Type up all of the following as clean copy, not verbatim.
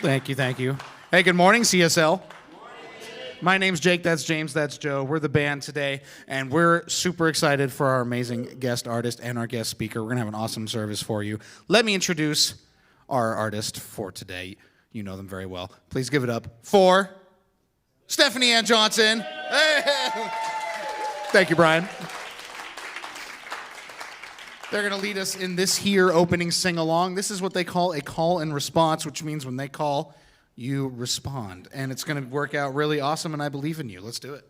Thank you, thank you. Hey, good morning, CSL. My name's Jake, that's James, that's Joe. We're the band today, and we're super excited for our amazing guest artist and our guest speaker. We're going to have an awesome service for you. Let me introduce our artist for today. You know them very well. Please give it up for Stephanie Ann Johnson. Hey. Thank you, Brian. They're going to lead us in this here opening sing-along. This is what they call a call and response, which means when they call, you respond. And it's going to work out really awesome, and I believe in you. Let's do it.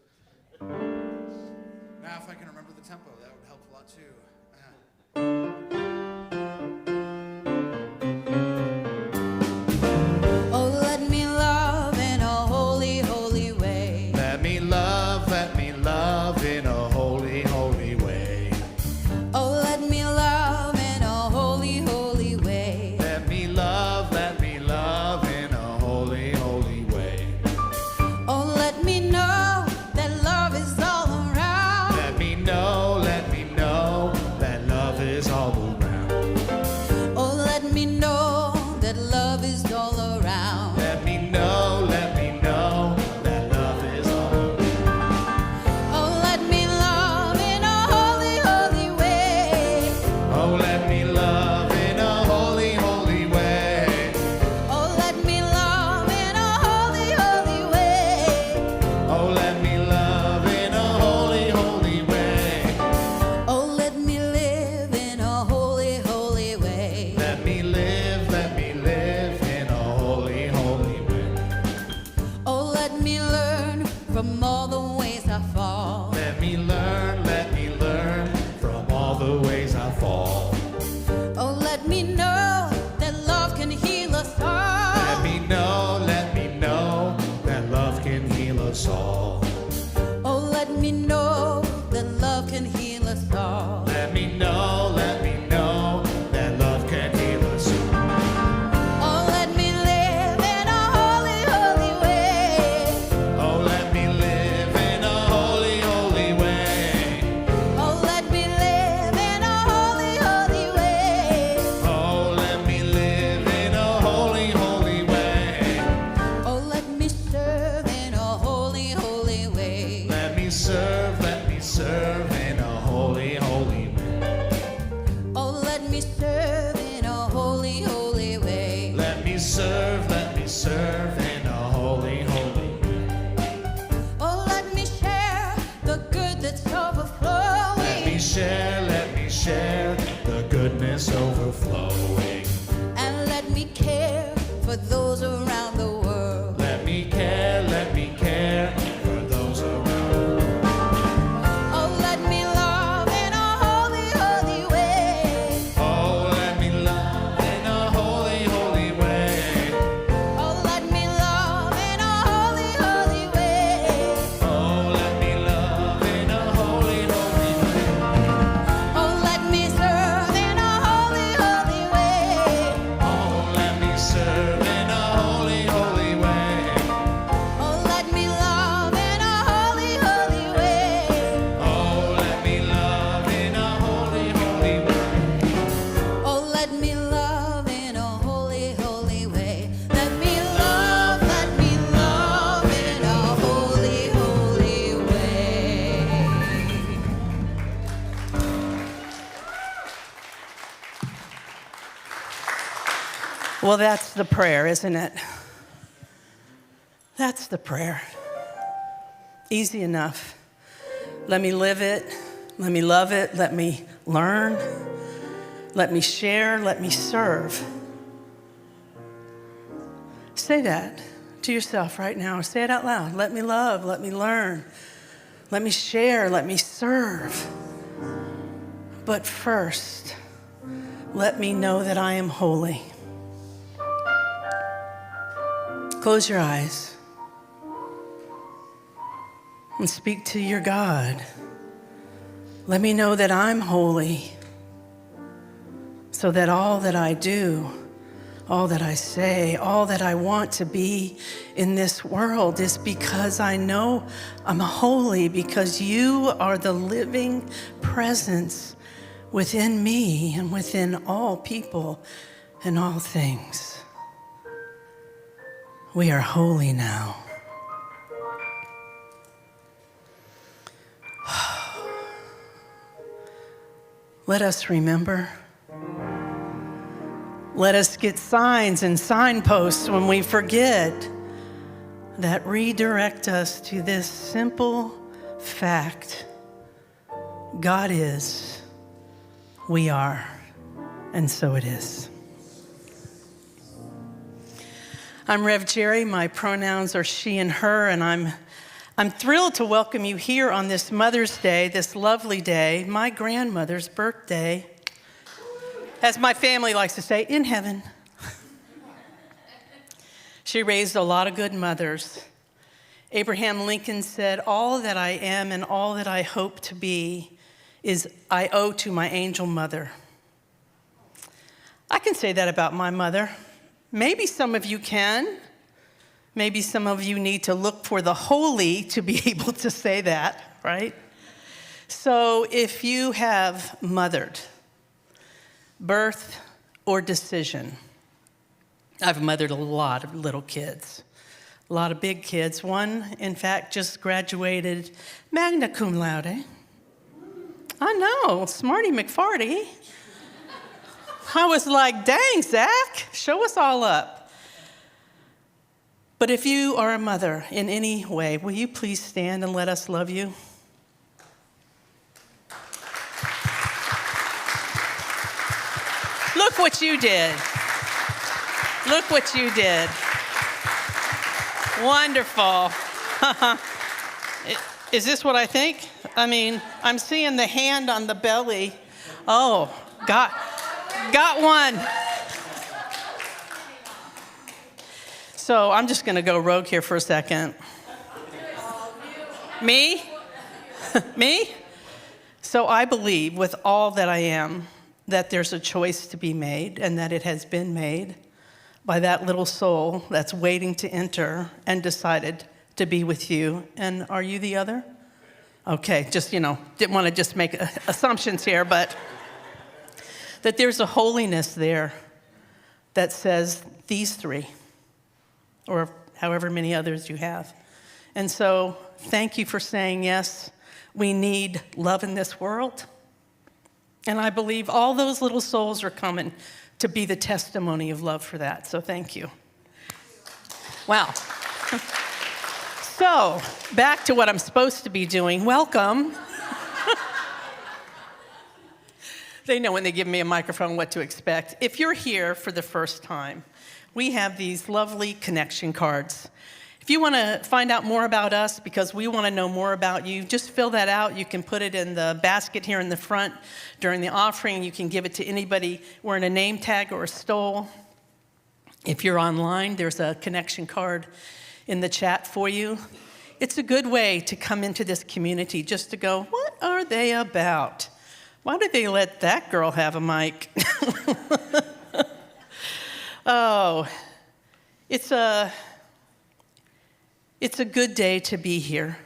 Now, if I can remember the tempo, that would help a lot, too. Oh, let me love in a holy, holy way. Let me love in a holy, holy way. Oh, let me love in a holy, holy way. Let me love in a holy, holy way. Oh, let me know that love is all around. Let me know that love is all around. Oh, let me know that love is all around. Let me know that love is all around. Oh, let me love in a holy, holy way. Oh, let me love in a holy, holy way. Oh, let me love in a holy, holy way. Oh, let me love in a holy, holy way. Oh, let me live in a holy, holy way. Let me live in a holy, holy way. Oh, let me learn from all the ways I fall. Let me learn from all the ways I fall. Oh, let me know that love can heal us all. Let me know that love can heal us all. Oh, let me know that love can heal us all. Let me know that love can heal us all. Oh, let me live in a holy, holy way. Oh, let me live in a holy, holy way. Oh, let me live in a holy, holy way. Oh, let me live in a holy, holy way. Oh, let me serve in a holy, holy way. Let me serve in a holy, holy way. Oh, let me serve in a holy, holy way. Let me serve in a holy, holy way. Oh, let me share the good that's overflowing. Let me share the goodness overflowing. And let me care for those around the world. Let me care for those around the world. Oh, let me love in a holy, holy way. Oh, let me love in a holy, holy way. Oh, let me love in a holy, holy way. Oh, let me love in a holy, holy way. Oh, let me serve in a holy, holy way. Oh, let me serve in a holy, holy way. Oh, let me love in a holy, holy way. Oh, let me love in a holy, holy way. Oh, let me love in a holy, holy way. Let me love in a holy, holy way. Well, that's the prayer, isn't it? That's the prayer. Easy enough. Let me live it. Let me love it. Let me learn. Let me share. Let me serve. Say that to yourself right now. Say it out loud. Let me love. Let me learn. Let me share. Let me serve. But first, let me know that I am holy. Close your eyes and speak to your God. Let me know that I'm holy so that all that I do, all that I say, all that I want to be in this world is because I know I'm holy, because you are the living presence within me and within all people and all things. We are holy now. let us remember. Let us get signs and signposts when we forget that redirect us to this simple fact. God is, we are, and so it is. I'm Rev Jerry. My pronouns are she and her, and I'm thrilled to welcome you here on this Mother's Day, this lovely day, my grandmother's birthday, as my family likes to say, in heaven. She raised a lot of good mothers. Abraham Lincoln said, all that I am and all that I hope to be is I owe to my angel mother. I can say that about my mother. Maybe some of you can. Maybe some of you need to look for the holy to be able to say that, right? So if you have mothered, birth or decision, I've mothered a lot of little kids, a lot of big kids. One, in fact, just graduated magna cum laude. I know, Smarty McFarty. I was like, dang, Zach, show us all up. But if you are a mother in any way, will you please stand and let us love you? Look what you did. Look what you did. Wonderful. Is this what I think? I mean, I'm seeing the hand on the belly. Oh, got one. So I'm just going to go rogue here for a second. Me? Me? So I believe with all that I am that there's a choice to be made and that it has been made by that little soul that's waiting to enter and decided to be with you. And are you the other? Okay, just, didn't want to just make assumptions here, but that there's a holiness there that says these three, or however many others you have. And so thank you for saying yes. We need love in this world. And I believe all those little souls are coming to be the testimony of love for that. So thank you. Wow. So back to what I'm supposed to be doing. Welcome. They know when they give me a microphone what to expect. If you're here for the first time, we have these lovely connection cards. If you want to find out more about us, because we want to know more about you, just fill that out. You can put it in the basket here in the front during the offering. You can give it to anybody wearing a name tag or a stole. If you're online, there's a connection card in the chat for you. It's a good way to come into this community just to go, what are they about? Why did they let that girl have a mic? Oh, it's a good day to be here.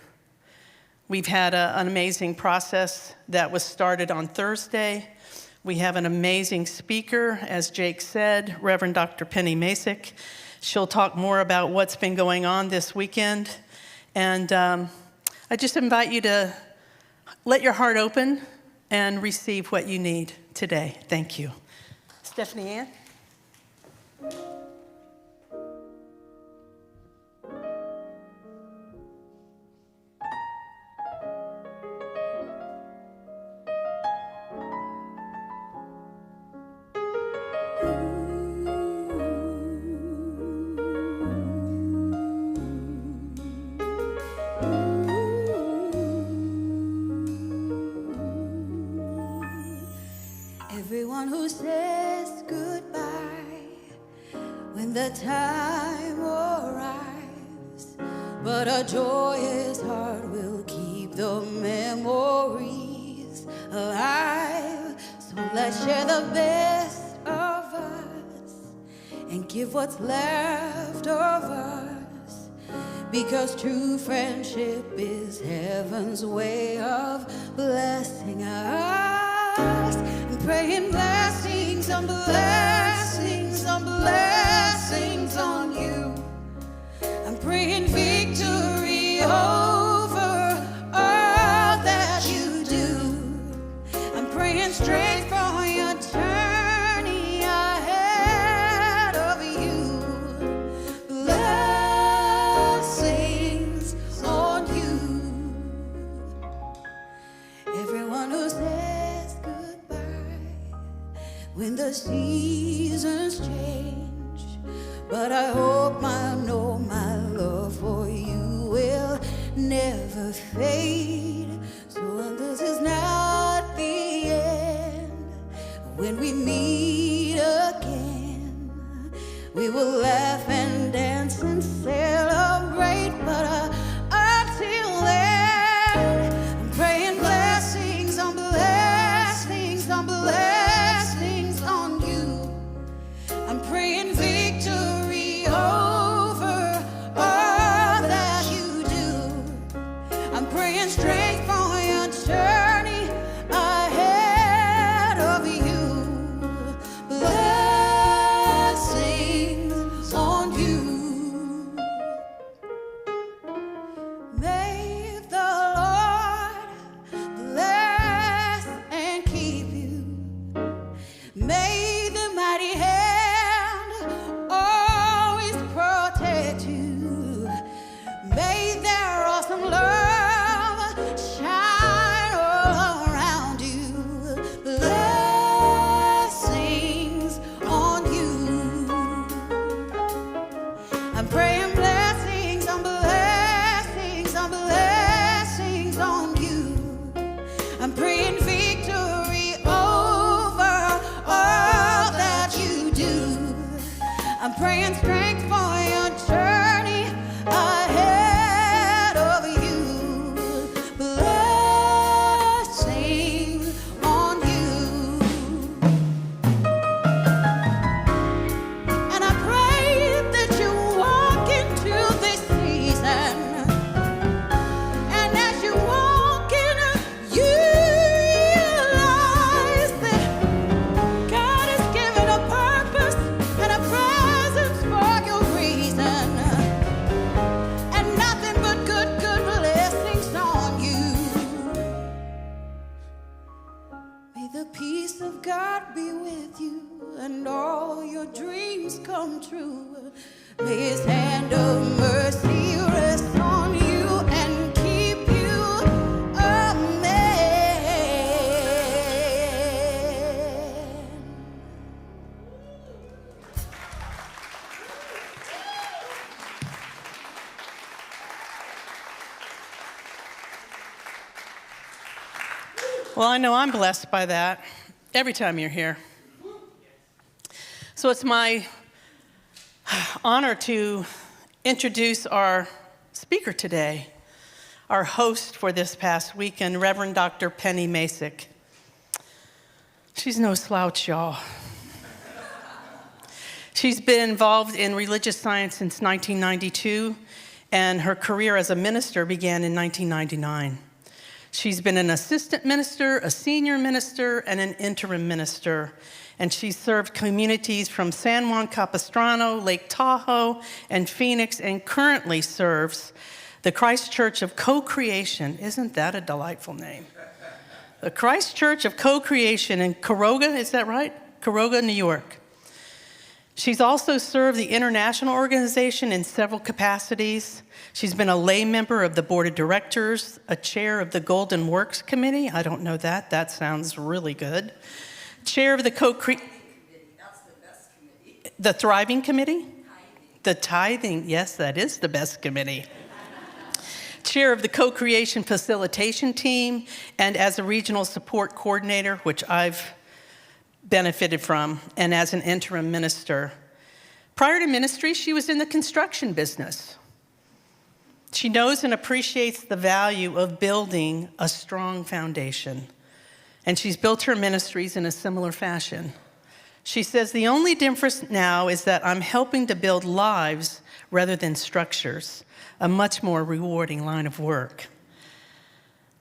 We've had an amazing process that was started on Thursday. We have an amazing speaker, as Jake said, Reverend Dr. Penny Macek. She'll talk more about what's been going on this weekend. And I just invite you to let your heart open and receive what you need today. Thank you. Stephanie Ann? Everyone who says goodbye when the time arrives, but a joyous heart will keep the memories alive. So let's share the best of us and give what's left of us, because true friendship is heaven's way of blessing us. And praying blessings on blessings on blessings on you. I'm praying victory over all that you do. I'm praying strength when the seasons change. But I hope I know my love for you will never fade. So this is not the end. When we meet again, we will laugh and dance and celebrate. But until then, I'm praying blessings on blessings on blessings on you. I'm praying victory over all that you do. I'm praying strength for your journey ahead of you. Blessings on you. May the Lord bless and keep you. May the mighty hand always protect you. May their awesome love shine all around you. Blessings on you. I'm praying blessings on blessings on blessings on you. I'm praying victory over all that you do. I'm praying strength for your journey ahead of you. Blessings on you. And I pray that you walk into this season. And as you walk in, you realize that God has given a purpose and a presence for your reason. And nothing but good blessings on you. May the peace of God be with you and all your dreams come true. May his hand of mercy rest on you and keep you. Amen. Well, I know I'm blessed by that every time you're here. So it's my honor to introduce our speaker today, our host for this past weekend, Reverend Dr. Penny Macek. She's no slouch, y'all. She's been involved in religious science since 1992, and her career as a minister began in 1999. She's been an assistant minister, a senior minister, and an interim minister. And she's served communities from San Juan Capistrano, Lake Tahoe, and Phoenix, and currently serves the Christ Church of Co-Creation. Isn't that a delightful name? The Christ Church of Co-Creation in Caroga, is that right? Caroga, New York. She's also served the international organization in several capacities. She's been a lay member of the board of directors, a chair of the Golden Works Committee. I don't know that. That sounds really good. Chair of the The Thriving Committee? The Tithing, yes, that is the best committee. Chair of the Co-Creation Facilitation Team, and as a regional support coordinator, which I've benefited from, and as an interim minister. Prior to ministry, she was in the construction business. She knows and appreciates the value of building a strong foundation, and she's built her ministries in a similar fashion. She says, the only difference now is that I'm helping to build lives rather than structures, a much more rewarding line of work.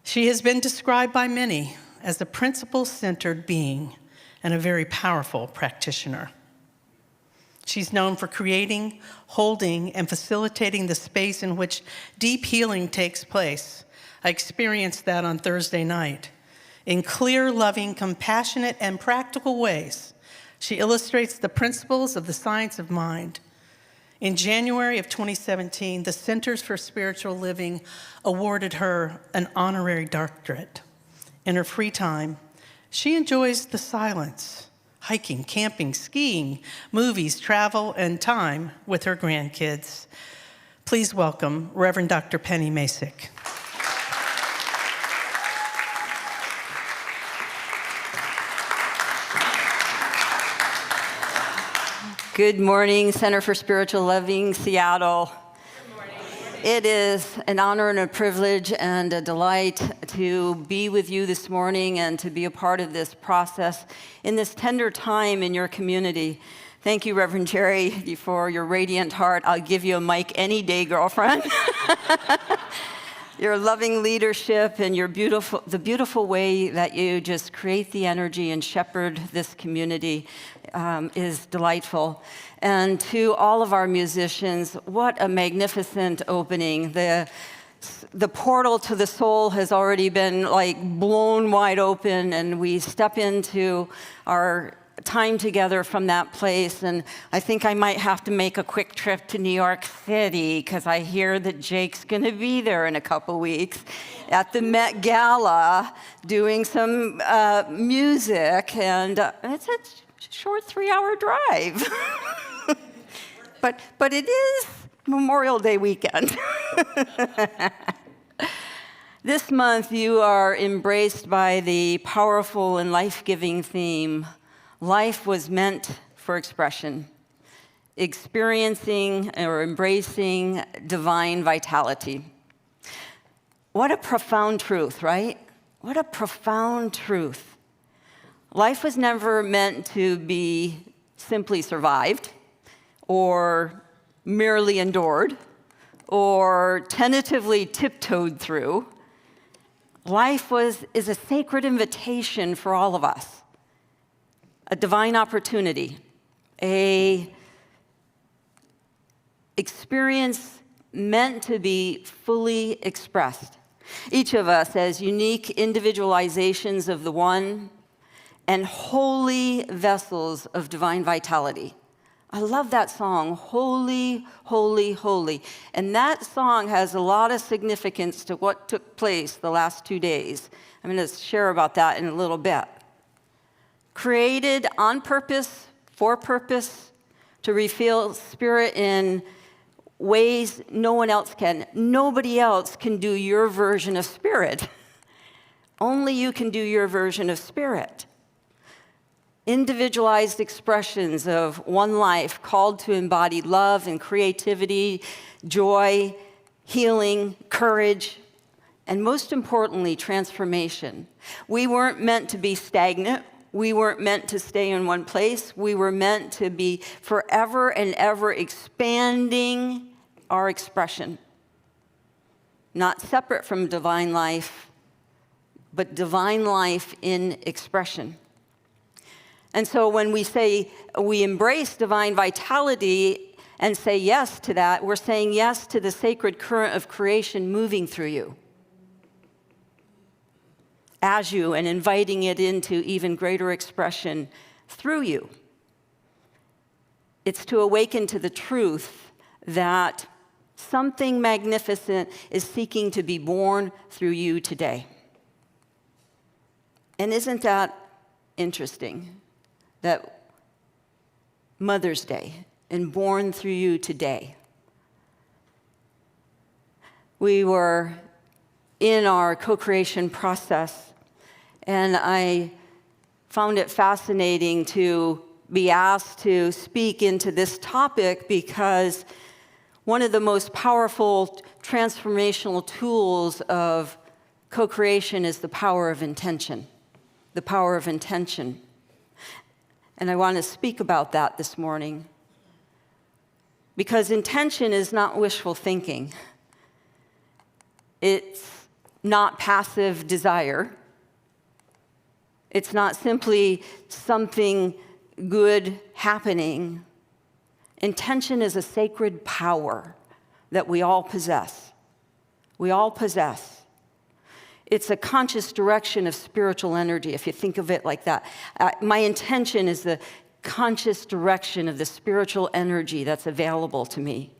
She has been described by many as a principle-centered being and a very powerful practitioner. She's known for creating, holding, and facilitating the space in which deep healing takes place. I experienced that on Thursday night. In clear, loving, compassionate, and practical ways, she illustrates the principles of the science of mind. In January of 2017, the Centers for Spiritual Living awarded her an honorary doctorate. In her free time, she enjoys the silence, hiking, camping, skiing, movies, travel, and time with her grandkids. Please welcome Reverend Dr. Penny Macek. Good morning, Center for Spiritual Living, Seattle. Good morning. It is an honor and a privilege and a delight to be with you this morning and to be a part of this process in this tender time in your community. Thank you, Reverend Jerry, for your radiant heart. I'll give you a mic any day, girlfriend. Your loving leadership and the beautiful way that you just create the energy and shepherd this community is delightful. And to all of our musicians, what a magnificent opening. The portal to the soul has already been blown wide open, and we step into our time together from that place. And I think I might have to make a quick trip to New York City because I hear that Jake's going to be there in a couple weeks at the Met Gala doing some music, and it's a short 3-hour drive. but it is Memorial Day weekend. This month you are embraced by the powerful and life-giving theme, life was meant for expression, experiencing or embracing divine vitality. What a profound truth, right? What a profound truth. Life was never meant to be simply survived or merely endured or tentatively tiptoed through. Life is a sacred invitation for all of us. A divine opportunity, a experience meant to be fully expressed. Each of us as unique individualizations of the one and holy vessels of divine vitality. I love that song, Holy, Holy, Holy. And that song has a lot of significance to what took place the last 2 days. I'm going to share about that in a little bit. Created on purpose, for purpose, to reveal spirit in ways no one else can. Nobody else can do your version of spirit. Only you can do your version of spirit. Individualized expressions of one life called to embody love and creativity, joy, healing, courage, and most importantly, transformation. We weren't meant to be stagnant. We weren't meant to stay in one place. We were meant to be forever and ever expanding our expression. Not separate from divine life, but divine life in expression. And so when we say we embrace divine vitality and say yes to that, we're saying yes to the sacred current of creation moving through you, as you, and inviting it into even greater expression through you. It's to awaken to the truth that something magnificent is seeking to be born through you today. And isn't that interesting? That Mother's Day and born through you today. We were in our co-creation process, and I found it fascinating to be asked to speak into this topic because one of the most powerful transformational tools of co-creation is the power of intention. The power of intention. And I want to speak about that this morning. Because intention is not wishful thinking. It's not passive desire. It's not simply something good happening. Intention is a sacred power that we all possess. We all possess. It's a conscious direction of spiritual energy, if you think of it like that. My intention is the conscious direction of the spiritual energy that's available to me.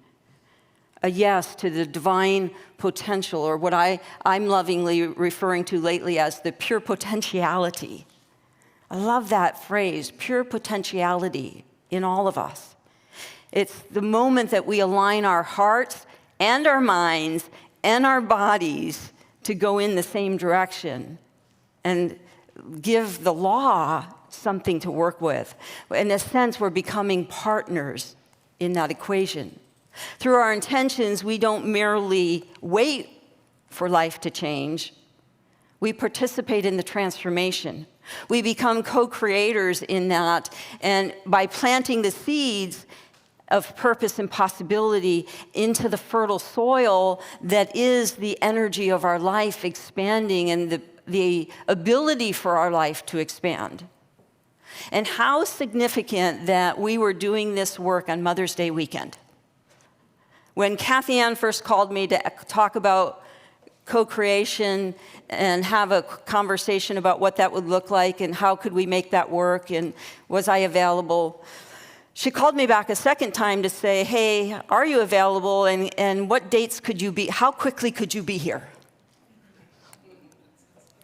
A yes to the divine potential, or what I'm lovingly referring to lately as the pure potentiality I love that phrase, pure potentiality in all of us. It's the moment that we align our hearts and our minds and our bodies to go in the same direction and give the law something to work with. In a sense, we're becoming partners in that equation. Through our intentions, we don't merely wait for life to change. We participate in the transformation. We become co-creators in that, and by planting the seeds of purpose and possibility into the fertile soil that is the energy of our life expanding and the ability for our life to expand. And how significant that we were doing this work on Mother's Day weekend. When Kathy Ann first called me to talk about co-creation and have a conversation about what that would look like and how could we make that work and was I available, she called me back a second time to say, hey, are you available and what dates could you be, how quickly could you be here?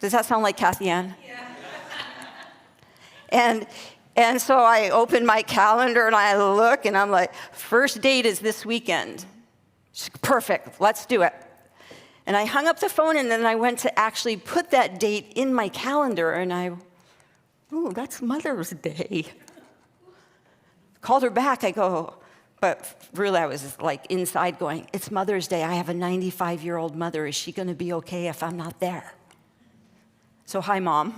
Does that sound like Kathy Ann? Yeah. And so I open my calendar and I look and I'm like, first date is this weekend. She's, perfect, let's do it. And I hung up the phone and then I went to actually put that date in my calendar and oh, that's Mother's Day. Called her back, I go, but really I was like inside going, it's Mother's Day, I have a 95-year-old mother, is she gonna be okay if I'm not there? So hi, Mom.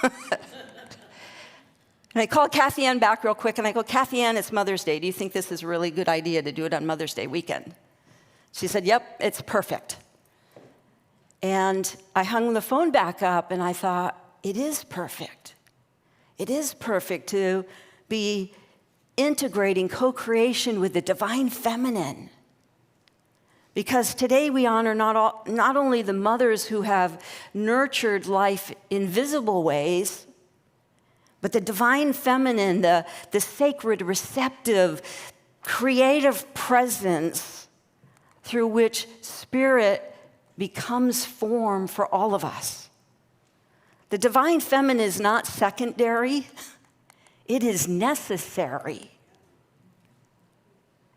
And I called Kathy Ann back real quick and I go, Kathy Ann, it's Mother's Day, do you think this is a really good idea to do it on Mother's Day weekend? She said, yep, it's perfect. And I hung the phone back up and I thought, it is perfect. It is perfect to be integrating co-creation with the divine feminine. Because today we honor not only the mothers who have nurtured life in visible ways, but the divine feminine, the sacred, receptive, creative presence through which spirit becomes form for all of us. The divine feminine is not secondary, it is necessary.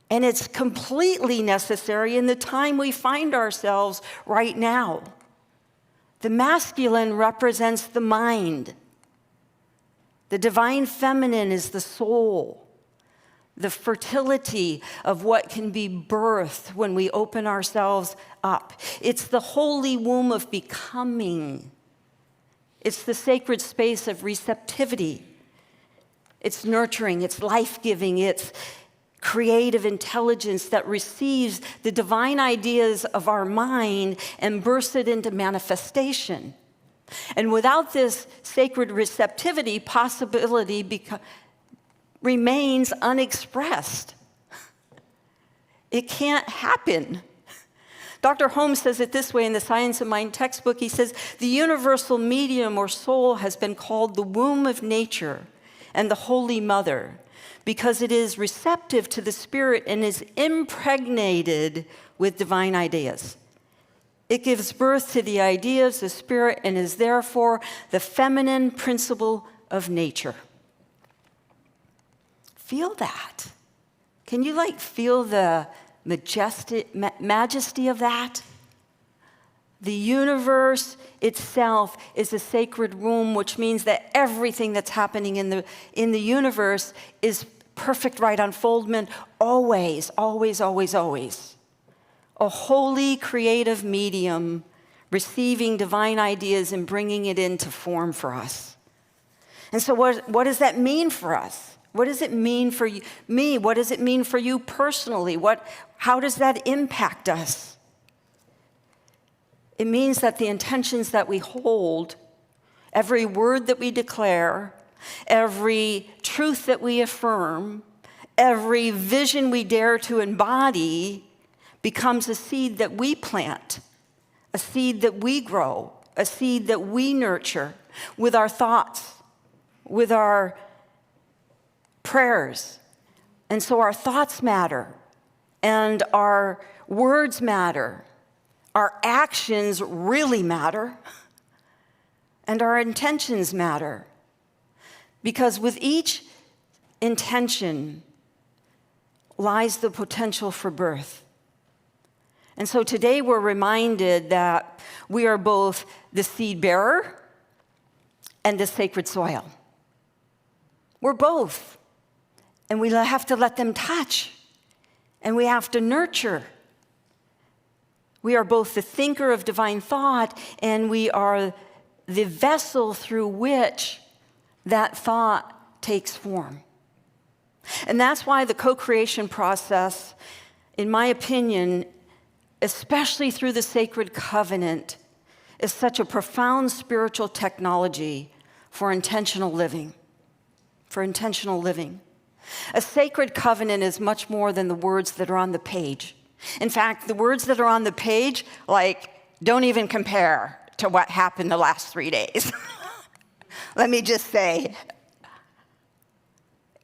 And it's completely necessary in the time we find ourselves right now. The masculine represents the mind. The divine feminine is the soul, the fertility of what can be birthed when we open ourselves up. It's the holy womb of becoming. It's the sacred space of receptivity. It's nurturing, it's life-giving, it's creative intelligence that receives the divine ideas of our mind and bursts it into manifestation. And without this sacred receptivity, possibility remains unexpressed. It can't happen. Dr. Holmes says it this way in the Science of Mind textbook. He says, the universal medium or soul has been called the womb of nature and the Holy Mother because it is receptive to the Spirit and is impregnated with divine ideas. It gives birth to the ideas of Spirit and is therefore the feminine principle of nature. Feel that. Can you feel the majesty of that? The universe itself is a sacred womb, which means that everything that's happening in the universe is perfect right unfoldment, always, always, always, always. A holy creative medium receiving divine ideas and bringing it into form for us. And so what does that mean for us? What does it mean for me? What does it mean for you personally? How does that impact us? It means that the intentions that we hold, every word that we declare, every truth that we affirm, every vision we dare to embody becomes a seed that we plant, a seed that we grow, a seed that we nurture with our thoughts, with our prayers. And so our thoughts matter, and our words matter, our actions really matter, and our intentions matter. Because with each intention lies the potential for birth. And so today we're reminded that we are both the seed bearer and the sacred soil. We're both. And we have to let them touch. And we have to nurture. We are both the thinker of divine thought, and we are the vessel through which that thought takes form. And that's why the co-creation process, in my opinion, especially through the sacred covenant, is such a profound spiritual technology for intentional living. For intentional living. A sacred covenant is much more than the words that are on the page. In fact, the words that are on the page, don't even compare to what happened the last 3 days. Let me just say,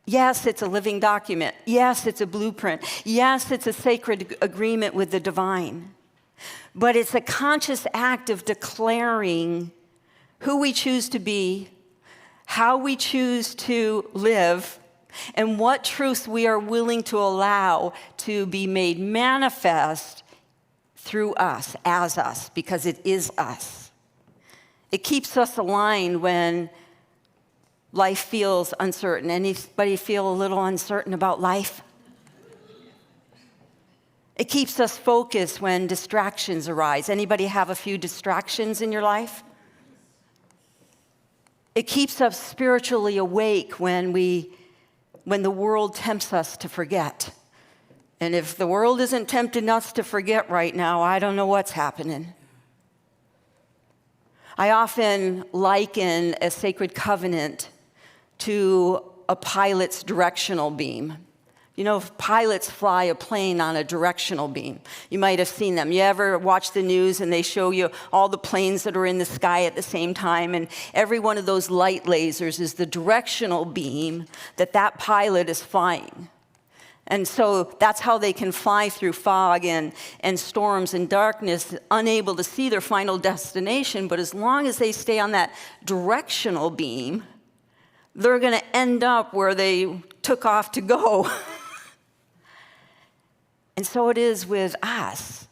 yes, it's a living document. Yes, it's a blueprint. Yes, it's a sacred agreement with the divine. But it's a conscious act of declaring who we choose to be, how we choose to live, and what truths we are willing to allow to be made manifest through us, as us, because it is us. It keeps us aligned when life feels uncertain. Anybody feel a little uncertain about life? It keeps us focused when distractions arise. Anybody have a few distractions in your life? It keeps us spiritually awake when the world tempts us to forget. And if the world isn't tempting us to forget right now, I don't know what's happening. I often liken a sacred covenant to a pilot's directional beam. You know, pilots fly a plane on a directional beam. You might have seen them. You ever watch the news and they show you all the planes that are in the sky at the same time, and every one of those light lasers is the directional beam that pilot is flying. And so that's how they can fly through fog and storms and darkness, unable to see their final destination. But as long as they stay on that directional beam, they're going to end up where they took off to go. And so it is with us.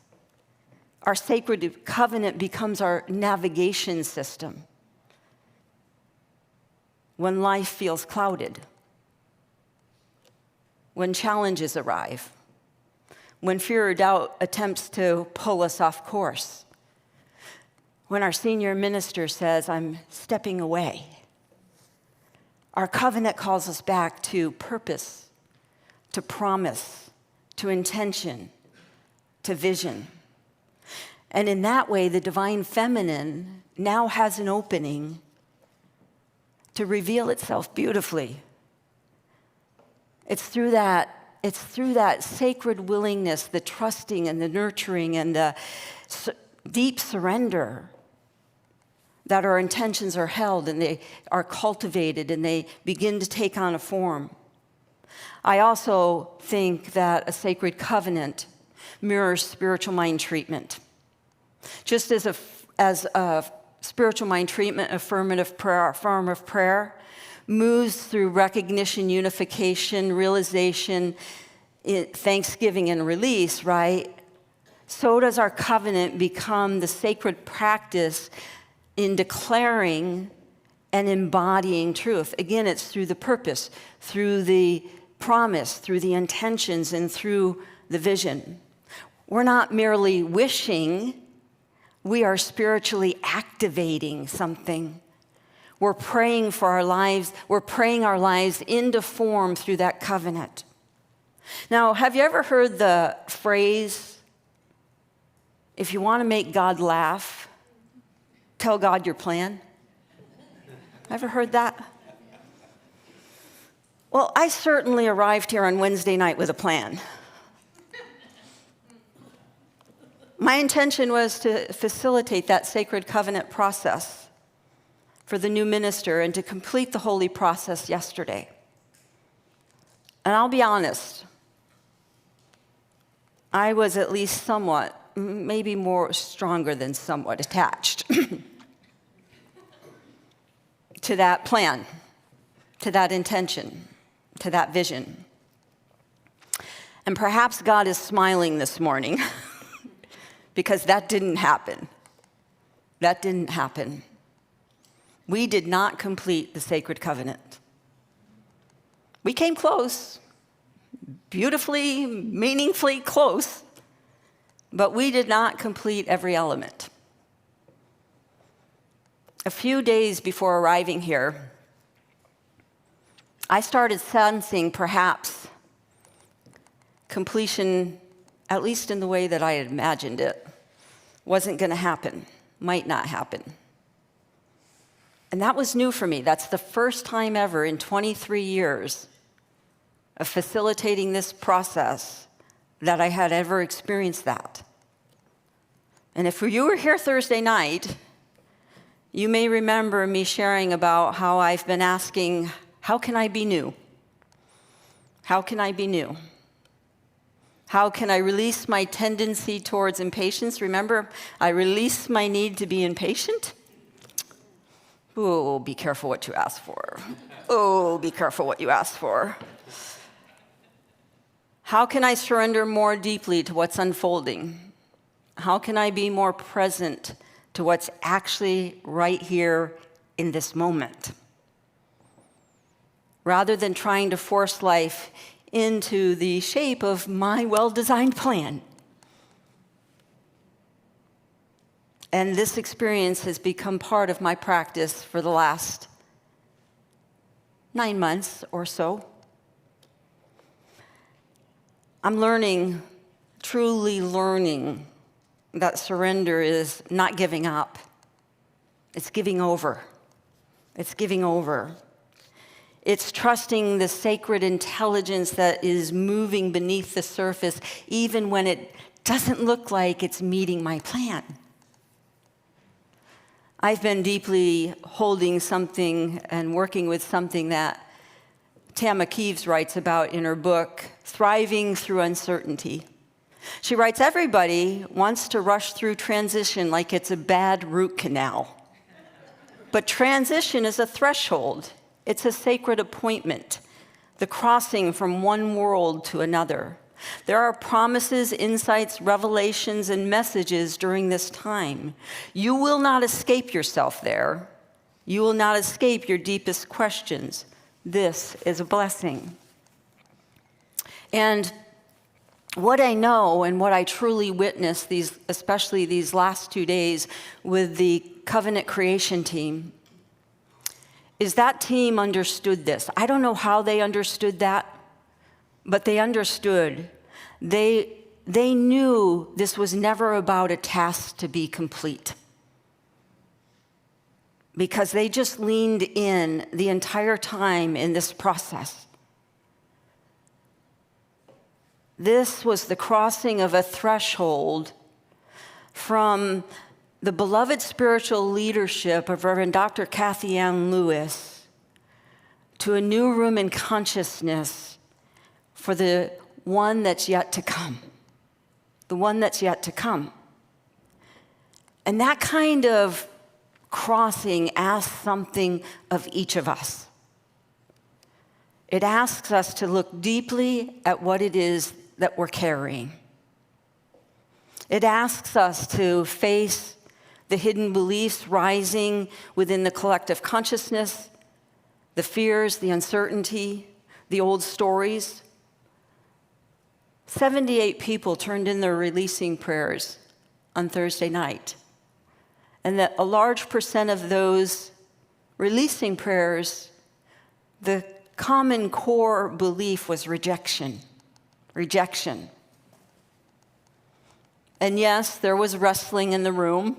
Our sacred covenant becomes our navigation system when life feels clouded, when challenges arrive, when fear or doubt attempts to pull us off course, when our senior minister says, "I'm stepping away." Our covenant calls us back to purpose, to promise, to intention, to vision. And in that way, the divine feminine now has an opening to reveal itself beautifully. It's through that sacred willingness, the trusting and the nurturing and the deep surrender, that our intentions are held and they are cultivated and they begin to take on a form. I also think that a sacred covenant mirrors spiritual mind treatment. Just as a spiritual mind treatment, affirmative prayer moves through recognition, unification, realization, thanksgiving, and release, right? So does our covenant become the sacred practice in declaring and embodying truth. Again, it's through the purpose, through the promise, through the intentions, and through the vision. We're not merely wishing, we are spiritually activating something. We're praying for our lives, we're praying our lives into form through that covenant. Now, have you ever heard the phrase, if you want to make God laugh, tell God your plan? Ever heard that? Well, I certainly arrived here on Wednesday night with a plan. My intention was to facilitate that sacred covenant process for the new minister and to complete the holy process yesterday. And I'll be honest, I was at least somewhat, maybe more stronger than somewhat attached to that plan, to that intention, to that vision. And perhaps God is smiling this morning because that didn't happen. That didn't happen. We did not complete the sacred covenant. We came close, beautifully, meaningfully close, but we did not complete every element. A few days before arriving here, I started sensing perhaps completion, at least in the way that I had imagined it, wasn't going to happen, might not happen. And that was new for me. That's the first time ever in 23 years of facilitating this process that I had ever experienced that. And if you were here Thursday night, you may remember me sharing about how I've been asking, how can I be new? How can I be new? How can I release my tendency towards impatience? Remember, I release my need to be impatient. Oh, be careful what you ask for. Oh, be careful what you ask for. How can I surrender more deeply to what's unfolding? How can I be more present to what's actually right here in this moment? Rather than trying to force life into the shape of my well-designed plan. And this experience has become part of my practice for the last 9 months or so. I'm learning, truly learning, that surrender is not giving up. It's giving over. It's giving over. It's trusting the sacred intelligence that is moving beneath the surface, even when it doesn't look like it's meeting my plan. I've been deeply holding something and working with something that Tama Keeves writes about in her book, Thriving Through Uncertainty. She writes, everybody wants to rush through transition like it's a bad root canal. But transition is a threshold. It's a sacred appointment, the crossing from one world to another. There are promises, insights, revelations, and messages during this time. You will not escape yourself there. You will not escape your deepest questions. This is a blessing. And what I know and what I truly witnessed, especially these last 2 days with the covenant creation team, is that team understood this. I don't know how they understood that, but they understood. They knew this was never about a task to be complete, because they just leaned in the entire time in this process. This was the crossing of a threshold from the beloved spiritual leadership of Reverend Dr. Kathy Ann Lewis to a new room in consciousness for the one that's yet to come. The one that's yet to come. And that kind of crossing asks something of each of us. It asks us to look deeply at what it is that we're carrying. It asks us to face the hidden beliefs rising within the collective consciousness, the fears, the uncertainty, the old stories. 78 people turned in their releasing prayers on Thursday night. And that a large percent of those releasing prayers, the common core belief was rejection. Rejection. And yes, there was wrestling in the room,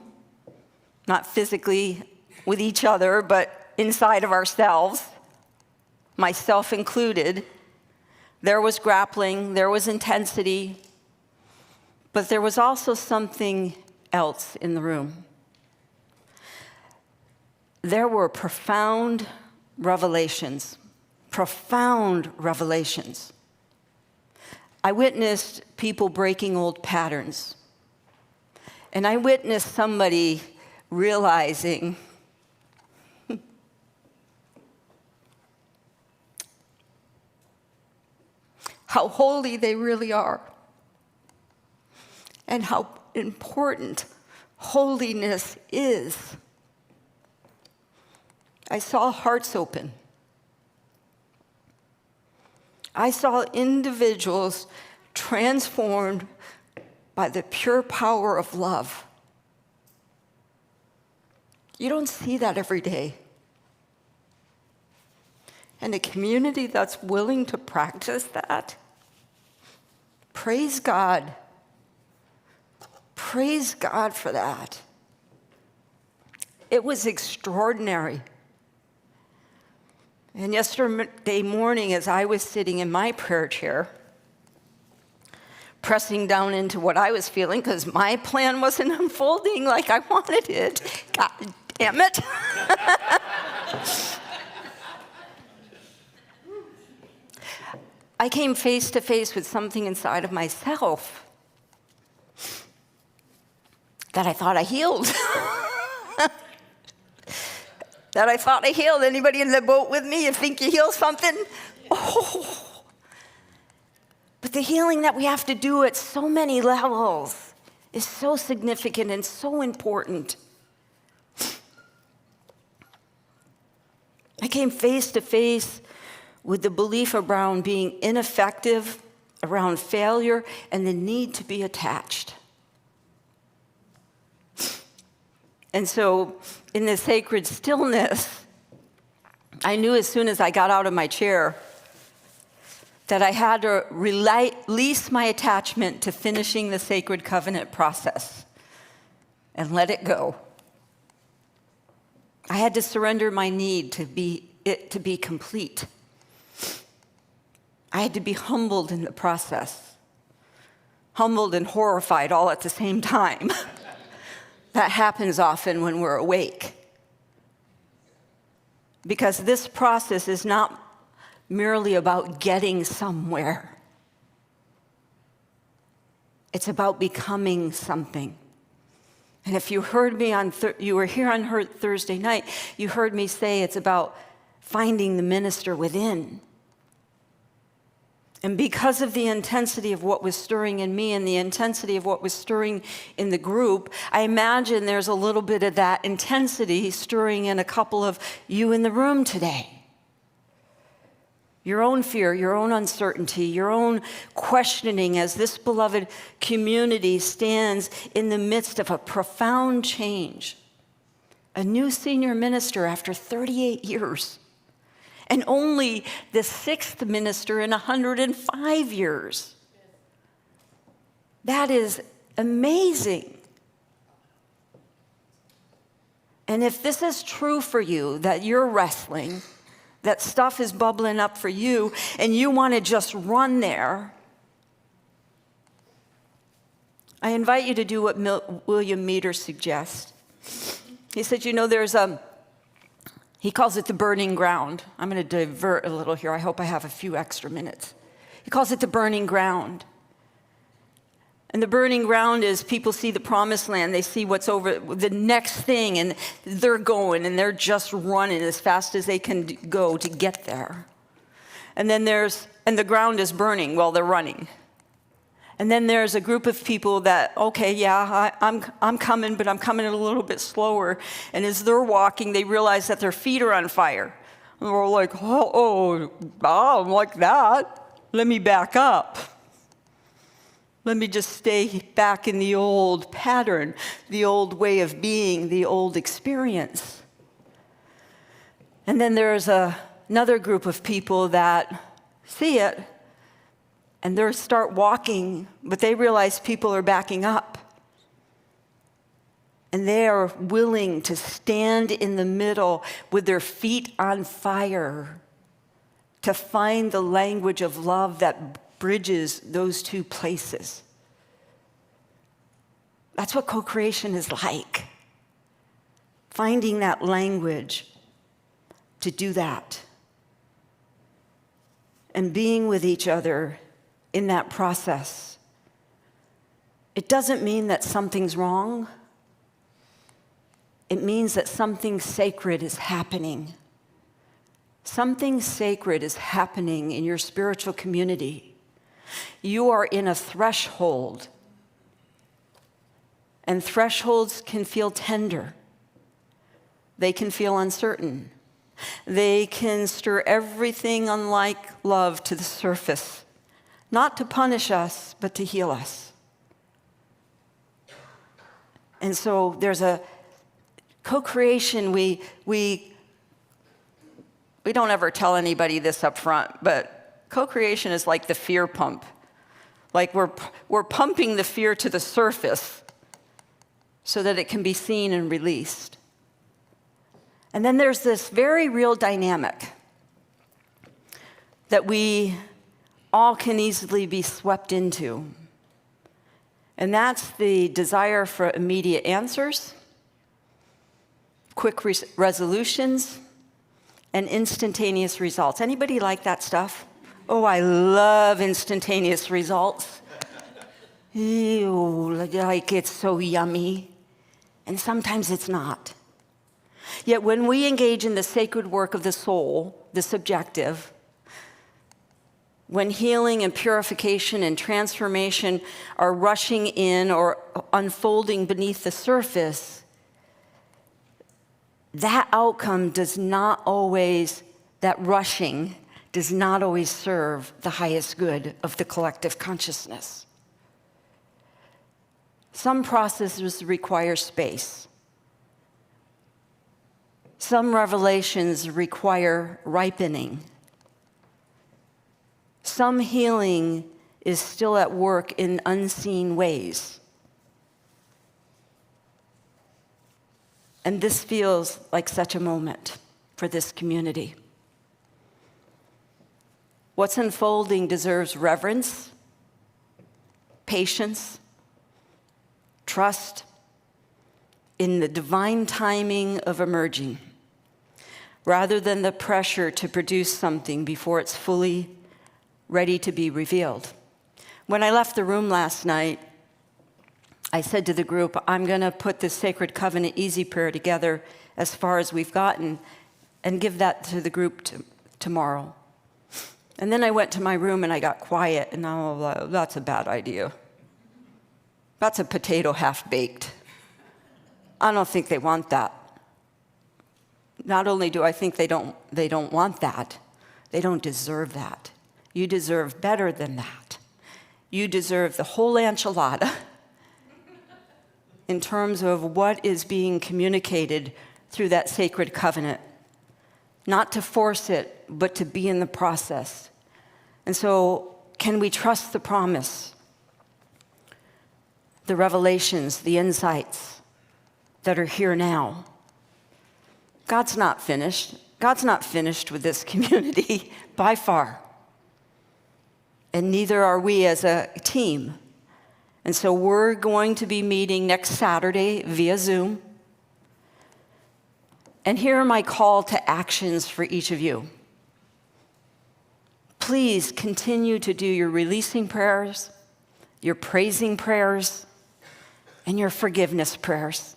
not physically with each other, but inside of ourselves, myself included. There was grappling, there was intensity, but there was also something else in the room. There were profound revelations. Profound revelations. I witnessed people breaking old patterns. And I witnessed somebody realizing how holy they really are, and how important holiness is. I saw hearts open. I saw individuals transformed by the pure power of love. You don't see that every day. And a community that's willing to practice that, praise God. Praise God for that. It was extraordinary. And yesterday morning, as I was sitting in my prayer chair, pressing down into what I was feeling, because my plan wasn't unfolding like I wanted it. God damn it. I came face to face with something inside of myself that I thought I healed. That I thought I healed. Anybody in the boat with me? You think you heal something? Oh. But the healing that we have to do at so many levels is so significant and so important. I came face to face with the belief around being ineffective, around failure, and the need to be attached. And so, in the sacred stillness, I knew as soon as I got out of my chair that I had to release my attachment to finishing the sacred covenant process and let it go. I had to surrender my need to be complete. I had to be humbled in the process, humbled and horrified all at the same time. That happens often when we're awake. Because this process is not merely about getting somewhere. It's about becoming something. And if you heard me you were here on Thursday night, you heard me say it's about finding the minister within. And because of the intensity of what was stirring in me and the intensity of what was stirring in the group, I imagine there's a little bit of that intensity stirring in a couple of you in the room today. Your own fear, your own uncertainty, your own questioning as this beloved community stands in the midst of a profound change. A new senior minister after 38 years. And only the 6th minister in 105 years. That is amazing. And if this is true for you, that you're wrestling, that stuff is bubbling up for you, and you want to just run there, I invite you to do what William Meeder suggests. He said, he calls it the burning ground. I'm going to divert a little here. I hope I have a few extra minutes. He calls it the burning ground. And the burning ground is people see the promised land. They see what's over the next thing, and they're going, and they're just running as fast as they can go to get there. And then the ground is burning while they're running. And then there's a group of people that, okay, yeah, I'm coming, but I'm coming a little bit slower. And as they're walking, they realize that their feet are on fire. And they're like, I'm like that. Let me back up. Let me just stay back in the old pattern, the old way of being, the old experience. And then there's another group of people that see it, and they start walking, but they realize people are backing up. And they are willing to stand in the middle with their feet on fire to find the language of love that bridges those two places. That's what co-creation is like. Finding that language to do that. And being with each other in that process. It doesn't mean that something's wrong. It means that something sacred is happening. Something sacred is happening in your spiritual community. You are in a threshold. And thresholds can feel tender. They can feel uncertain. They can stir everything unlike love to the surface, not to punish us, but to heal us. And so there's a co-creation. We don't ever tell anybody this up front, but co-creation is like the fear pump. Like we're pumping the fear to the surface so that it can be seen and released. And then there's this very real dynamic that we all can easily be swept into. And that's the desire for immediate answers, quick resolutions, and instantaneous results. Anybody like that stuff? Oh, I love instantaneous results. Ew, like it's so yummy. And sometimes it's not. Yet when we engage in the sacred work of the soul, the subjective, when healing and purification and transformation are rushing in or unfolding beneath the surface, that outcome does not always, that rushing does not always serve the highest good of the collective consciousness. Some processes require space. Some revelations require ripening. Some healing is still at work in unseen ways. And this feels like such a moment for this community. What's unfolding deserves reverence, patience, trust in the divine timing of emerging, rather than the pressure to produce something before it's fully ready to be revealed. When I left the room last night, I said to the group, I'm going to put this Sacred Covenant Easy Prayer together as far as we've gotten and give that to the group tomorrow. And then I went to my room and I got quiet, and I was like, that's a bad idea. That's a potato half-baked. I don't think they want that. Not only do I think they don't want that, they don't deserve that. You deserve better than that. You deserve the whole enchilada in terms of what is being communicated through that sacred covenant. Not to force it, but to be in the process. And so, can we trust the promise, the revelations, the insights that are here now? God's not finished. God's not finished with this community by far. And neither are we as a team. And so we're going to be meeting next Saturday via Zoom. And here are my call to actions for each of you. Please continue to do your releasing prayers, your praising prayers, and your forgiveness prayers.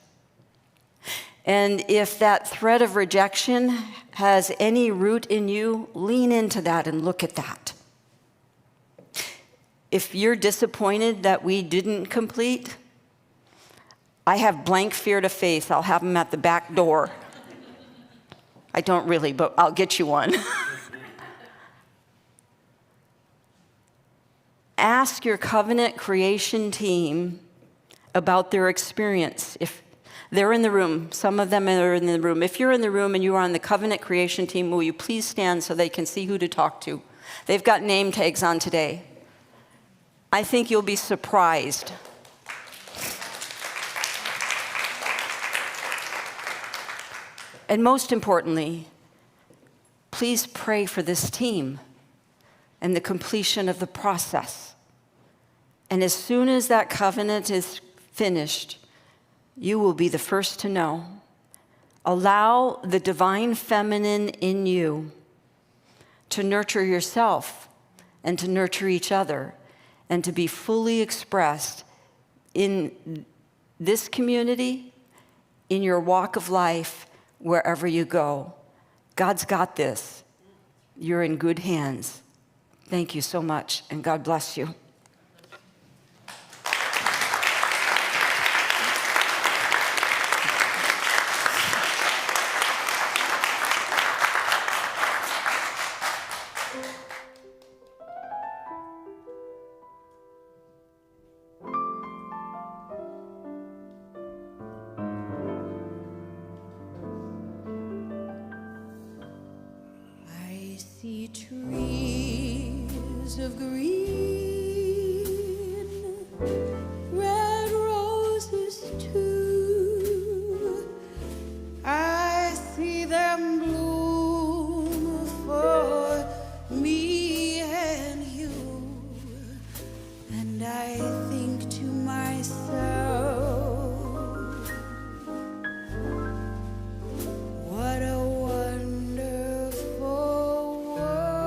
And if that thread of rejection has any root in you, lean into that and look at that. If you're disappointed that we didn't complete, I have blank fear to face. I'll have them at the back door. I don't really, but I'll get you one. Ask your covenant creation team about their experience. If they're in the room, some of them are in the room. If you're in the room and you are on the covenant creation team, will you please stand so they can see who to talk to? They've got name tags on today. I think you'll be surprised. And most importantly, please pray for this team and the completion of the process. And as soon as that covenant is finished, you will be the first to know. Allow the divine feminine in you to nurture yourself and to nurture each other and to be fully expressed in this community, in your walk of life, wherever you go. God's got this. You're in good hands. Thank you so much, and God bless you. I see trees of green, red roses too. I see them bloom for me and you, and I think to myself, what a wonderful world.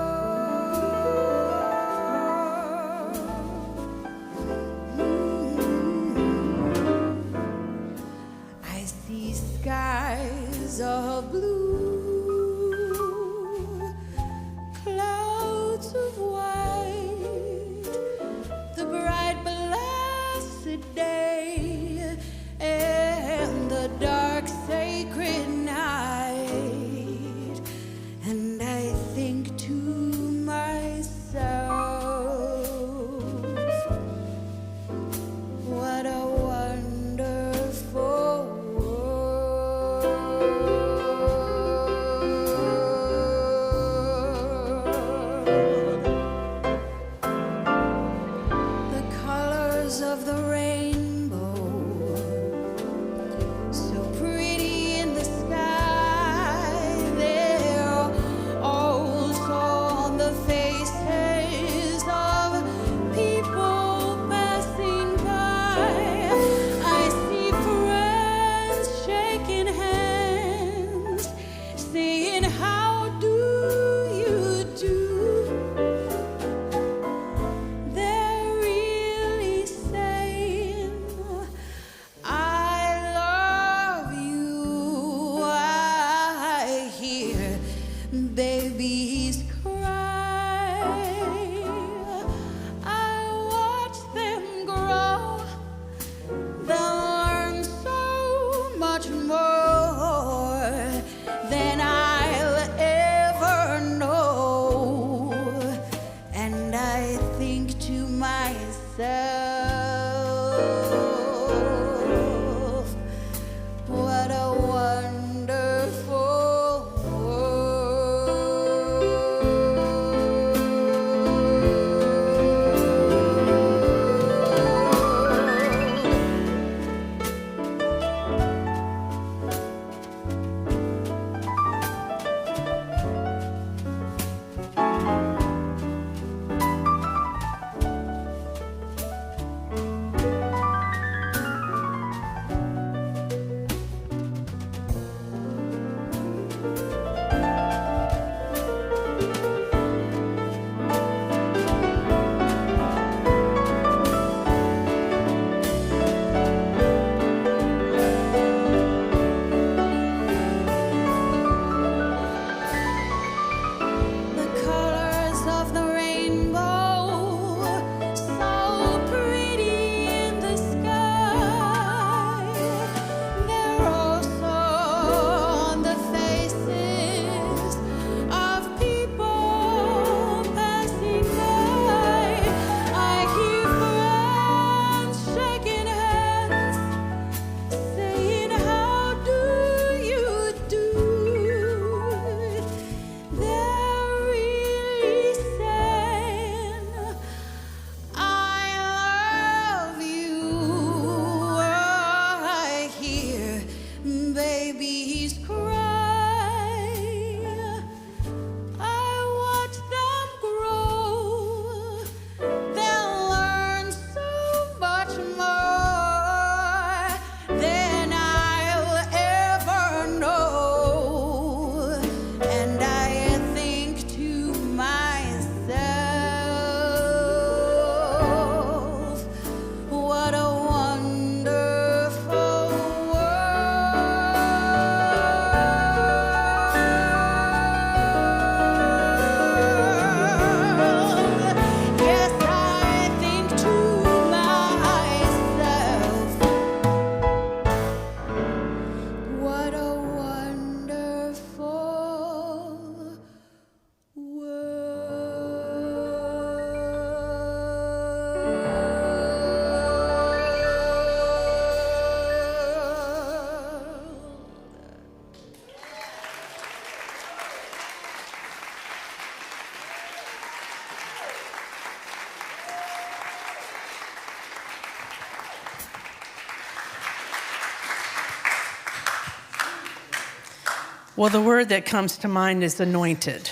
Well, the word that comes to mind is anointed.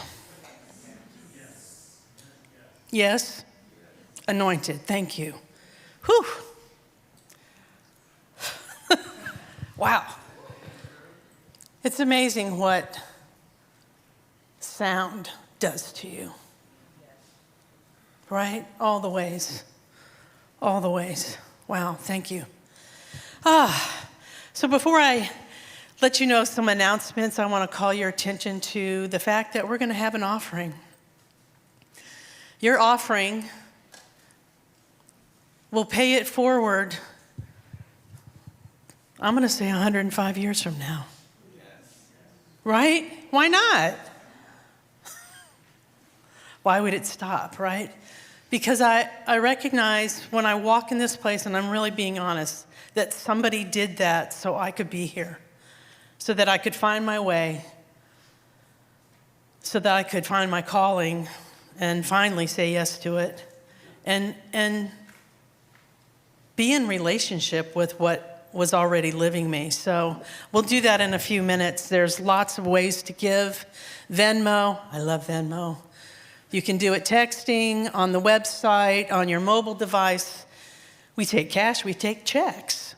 Yes? Anointed. Thank you. Whew. Wow. It's amazing what sound does to you. Right? All the ways. All the ways. Wow, thank you. So before I let you know some announcements, I want to call your attention to the fact that we're going to have an offering. Your offering will pay it forward, I'm going to say 105 years from now. Right? Why not? Why would it stop, right? Because I recognize when I walk in this place, and I'm really being honest, that somebody did that so I could be here, so that I could find my way, so that I could find my calling and finally say yes to it, and be in relationship with what was already living me. So we'll do that in a few minutes. There's lots of ways to give. Venmo, I love Venmo. You can do it texting, on the website, on your mobile device. We take cash, we take checks.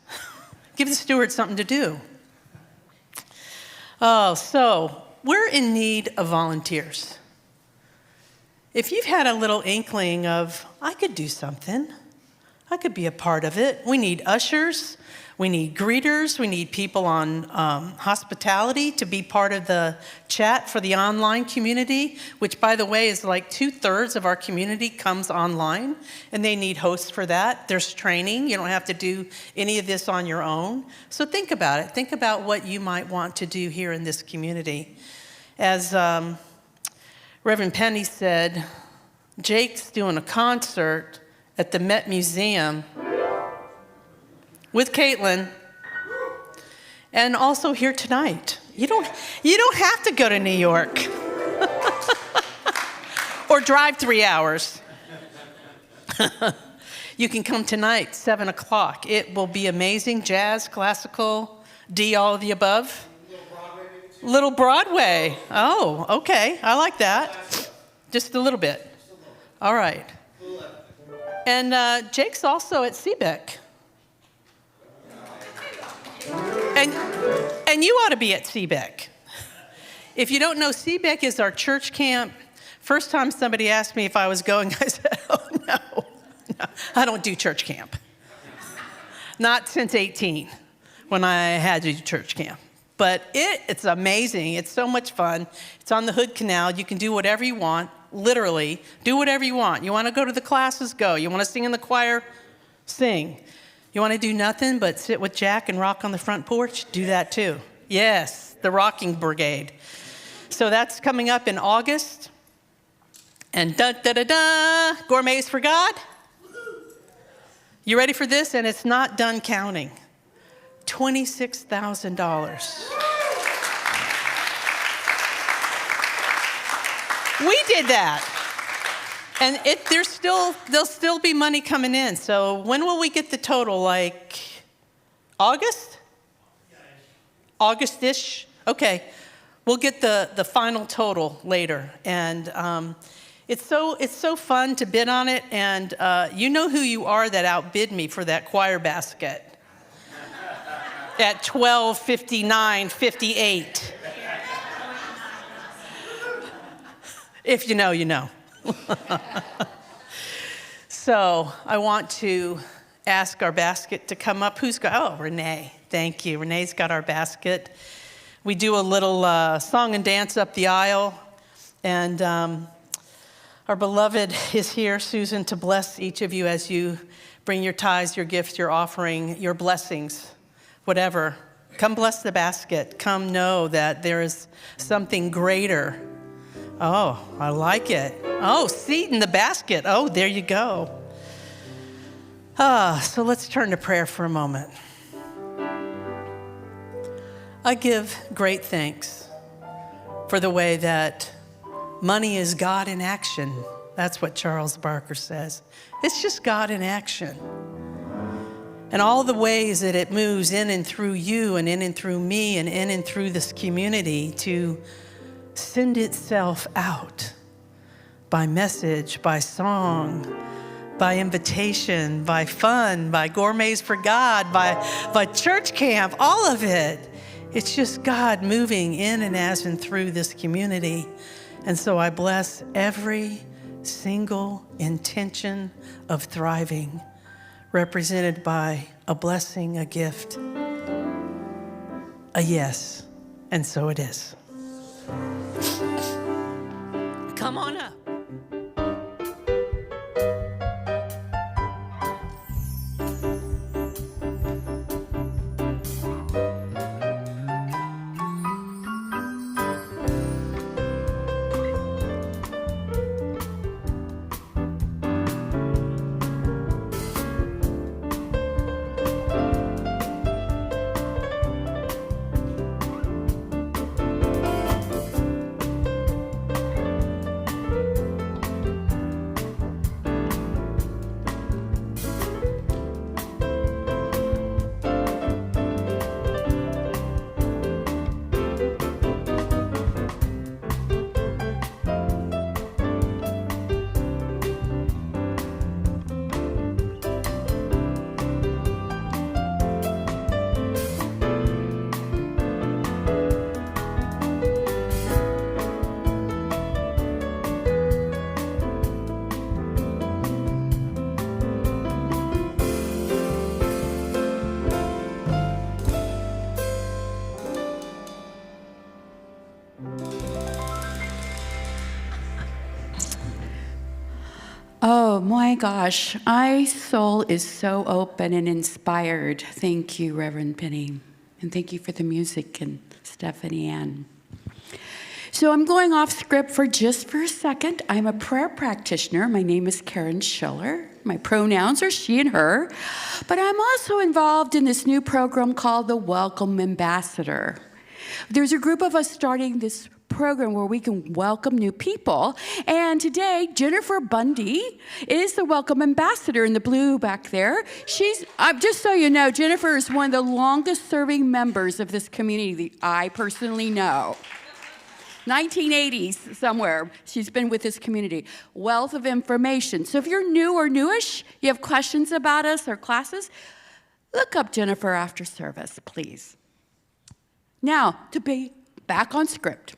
Give the steward something to do. Oh, so we're in need of volunteers. If you've had a little inkling of, I could do something, I could be a part of it. We need ushers, we need greeters, we need people on hospitality to be part of the chat for the online community, which, by the way, is like 2/3 of our community comes online, and they need hosts for that. There's training. You don't have to do any of this on your own. So think about it. Think about what you might want to do here in this community. As Reverend Penny said, Jake's doing a concert at the Met Museum with Caitlin, and also here tonight. You don't have to go to New York or drive 3 hours. You can come tonight, 7 o'clock. It will be amazing. Jazz, classical, D, all of the above. Little Broadway. Oh, okay. I like that. Just a little bit. All right. And Jake's also at CBEC. And you ought to be at CBEC. If you don't know, CBEC is our church camp. First time somebody asked me if I was going, I said, oh, no, I don't do church camp. Not since 18, when I had to do church camp. But it's amazing. It's so much fun. It's on the Hood Canal. You can do whatever you want, literally. Do whatever you want. You want to go to the classes? Go. You want to sing in the choir? Sing. You want to do nothing but sit with Jack and rock on the front porch? Do that too. Yes, the Rocking Brigade. So that's coming up in August. And da-da-da-da, Gourmets for God. You ready for this? And it's not done counting. $26,000. We did that. And there'll still be money coming in. So when will we get the total? Like August? August-ish? Okay. We'll get the final total later. And it's so fun to bid on it. And you know who you are that outbid me for that choir basket at $12.59.58. If you know, you know. So I want to ask our basket to come up. Renee. Thank you. Renee's got our basket. We do a little song and dance up the aisle. And our beloved is here, Susan, to bless each of you as you bring your tithes, your gifts, your offering, your blessings, whatever. Come bless the basket. Come know that there is something greater. Oh, I like it. Oh, seed in the basket. Oh, there you go. So let's turn to prayer for a moment. I give great thanks for the way that money is God in action. That's what Charles Barker says. It's just God in action. and all the ways that it moves in and through you and in and through me and in and through this community to send itself out by message, by song, by invitation, by fun, by gourmets for God, by church camp, all of it. It's just God moving in and as and through this community. And so I bless every single intention of thriving, represented by a blessing, a gift, a yes, and so it is. Come on up. Oh my gosh, my soul is so open and inspired. Thank you, Reverend Penny. And thank you for the music and Stephanie Ann. So I'm going off script for a second. I'm a prayer practitioner. My name is Karen Schiller. My pronouns are she and her. But I'm also involved in this new program called the Welcome Ambassador. There's a group of us starting this program where we can welcome new people. And today, Jennifer Bundy is the Welcome Ambassador in the blue back there. She's, just so you know, Jennifer is one of the longest serving members of this community that I personally know. 1980s somewhere, she's been with this community. Wealth of information. So if you're new or newish, you have questions about us or classes, look up Jennifer after service, please. Now, to be back on script.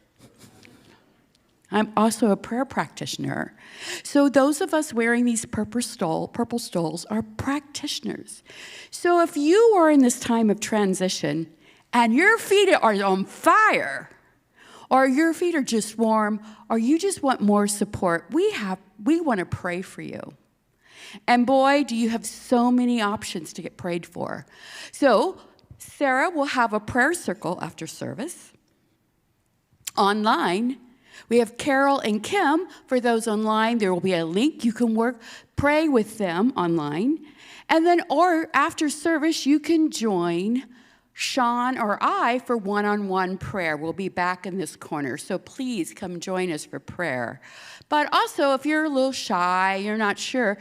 I'm also a prayer practitioner. So those of us wearing these purple stoles are practitioners. So if you are in this time of transition and your feet are on fire, or your feet are just warm, or you just want more support, we want to pray for you. And boy, do you have so many options to get prayed for. So Sarah will have a prayer circle after service. Online, we have Carol and Kim. For those online, there will be a link. You can pray with them online. And then, or after service, you can join Sean or I for one-on-one prayer. We'll be back in this corner, so please come join us for prayer. But also, if you're a little shy, you're not sure,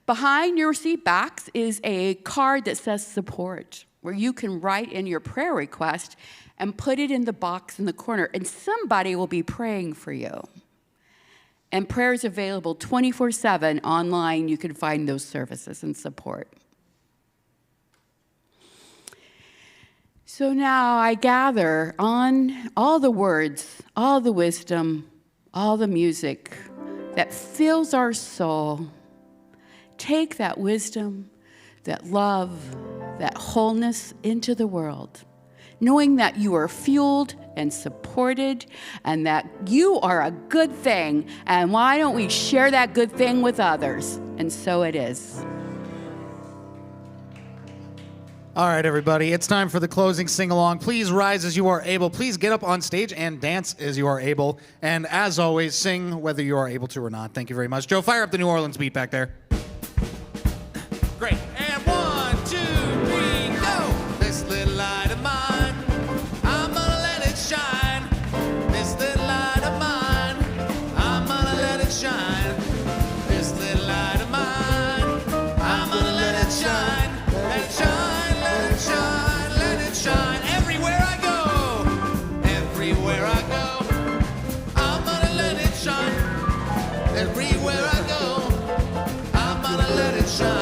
behind your seat backs is a card that says support, where you can write in your prayer request and put it in the box in the corner, and somebody will be praying for you. And prayer is available 24/7 online. You can find those services and support. So now I gather on all the words, all the wisdom, all the music that fills our soul. Take that wisdom, that love, that wholeness into the world, knowing that you are fueled and supported and that you are a good thing. And why don't we share that good thing with others? And so it is. All right, everybody, it's time for the closing sing-along. Please rise as you are able. Please get up on stage and dance as you are able. And as always, sing whether you are able to or not. Thank you very much. Joe, fire up the New Orleans beat back there. Great. And 1, 2, 3, go! This little light of mine, I'm gonna let it shine. This little light of mine, I'm gonna let it shine. This little light of mine, I'm gonna let it shine. Let it shine. salvation.